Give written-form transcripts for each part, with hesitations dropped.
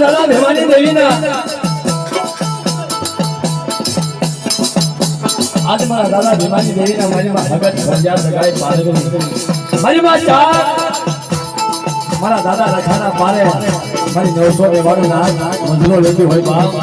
દાદા ભેવાની દેવીના આજ મારા દાદા ભેવાની દેવીના મારી માં ભગત ભંજાર સગાઈ પાલગણી મારી માં ચાર મારા દાદા રખાના પારે મારી 900 વાળું નાક મંજલો લેતી હોય બાપ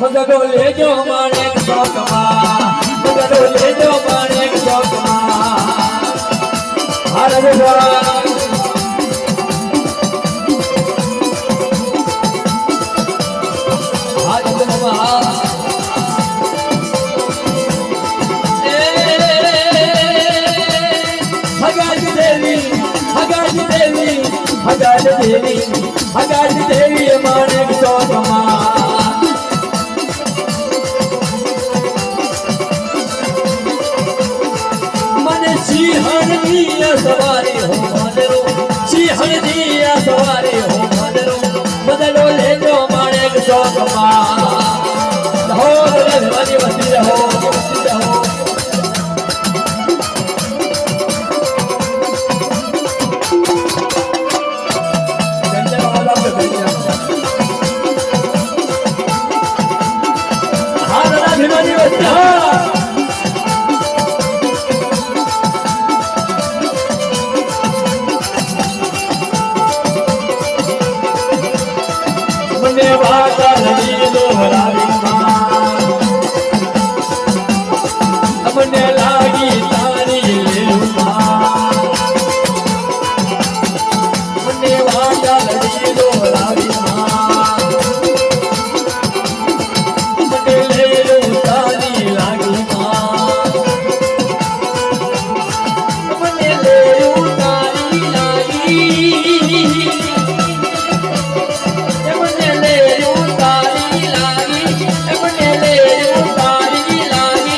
मगरो ले जो माने शौक मगरो ले जो माने शौक हर हगाज देवी माने शौक सवारी हो मदरो सिंहनी सवारी हो मदरो बदलो ले जो माणेक शौक हो भगवानी वसी रहो अपने लागी तारी अपने वाजा लड़ी लो लागी अपने ले लो तारी लागी अपने ले लो तारी लागी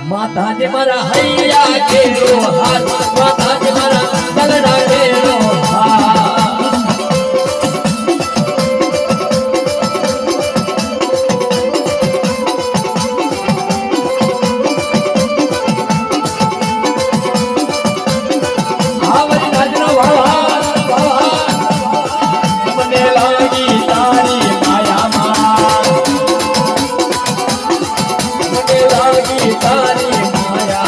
माता जी मरा हैया के रो हाथ माता जी मरा दगड़ा के रो आवरी नाचनो वावा अपने लागी तारी माया अपने लागी तारी माया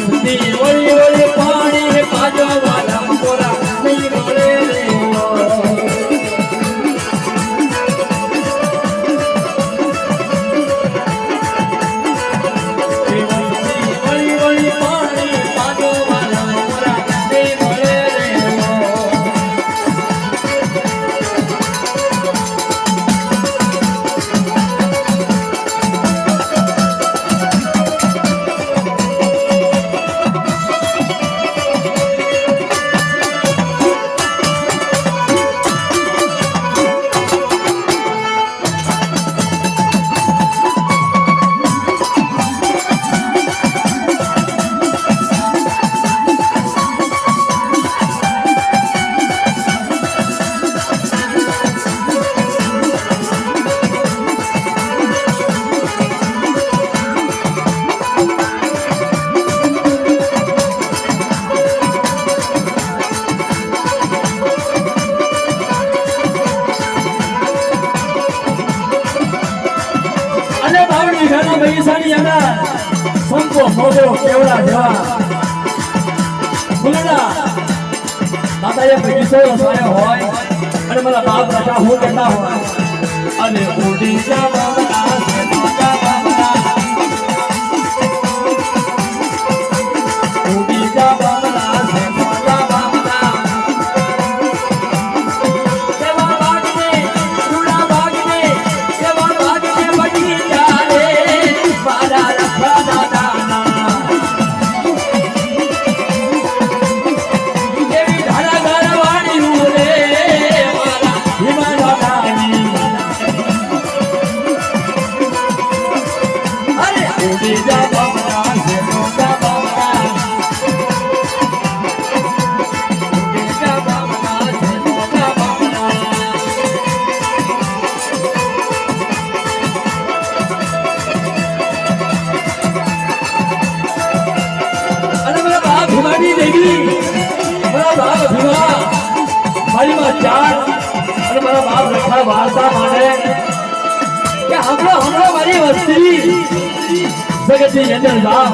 વસતી ઓળી ઓળી પાણી પાજો વાલા મોરા નહીં મળે રે પૈસાની અંદર સંકો મોગો કેવડા જેવા ફૂલડા દાદાએ પૈસો વસાયો હોય અને મારા બાપ રાજા હું કહેતા હોય અને ઉડી જા બાબા સેના બાબા ઉડી જા બાબા સેના બાબા સેવા બાગને ઉડા બાગને સેવા બાગને બની જા મારા રખા દાદા દેવી ધારા ઘરવાળી રે મારા હિમા દાદાની અરે ઉડી જા બાબા સે મોટા બાબા ઉડી જા બાબા સે મોટા બાબા ભીમાની દેવી મારા બાપ ભીમા મારી માં ચાર અને મારા બાપ રખા વાર્તા માને કે હમણાં મારી વસ્તી જગતની અંદર જાવ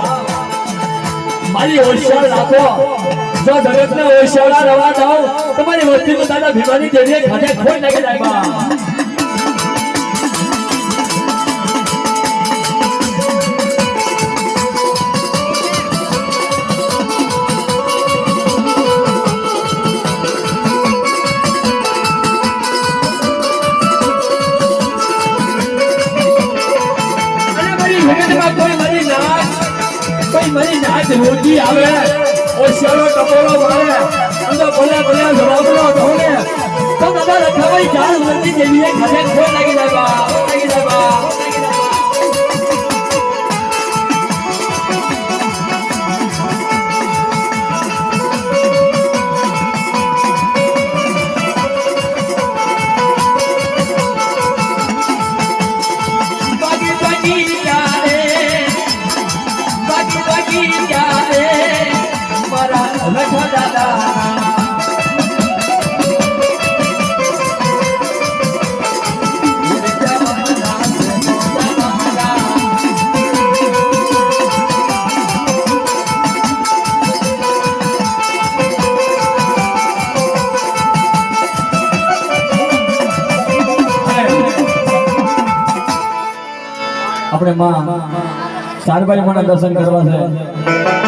મારી હોશિયાર રાખો જો જગતને હોશિયાર રવા દઉં તમારી વસ્તી તો દાદા ભીમાની દેવીએ ખાતે ખોટ લાગી જાય મારી નાચ રોજી આવે ઓશિયારો ટપોરો મારે અંદર બોલ્યા બોલ્યા જવાબનો ઢોલે તો દાદા રખાભાઈ ચાર વર્ષની દેવીએ ખાતે ખોટ લાગી જાય લાગી જાય રખા દાદા આપણે માં ચારબાઈ માના દર્શન કરવા છે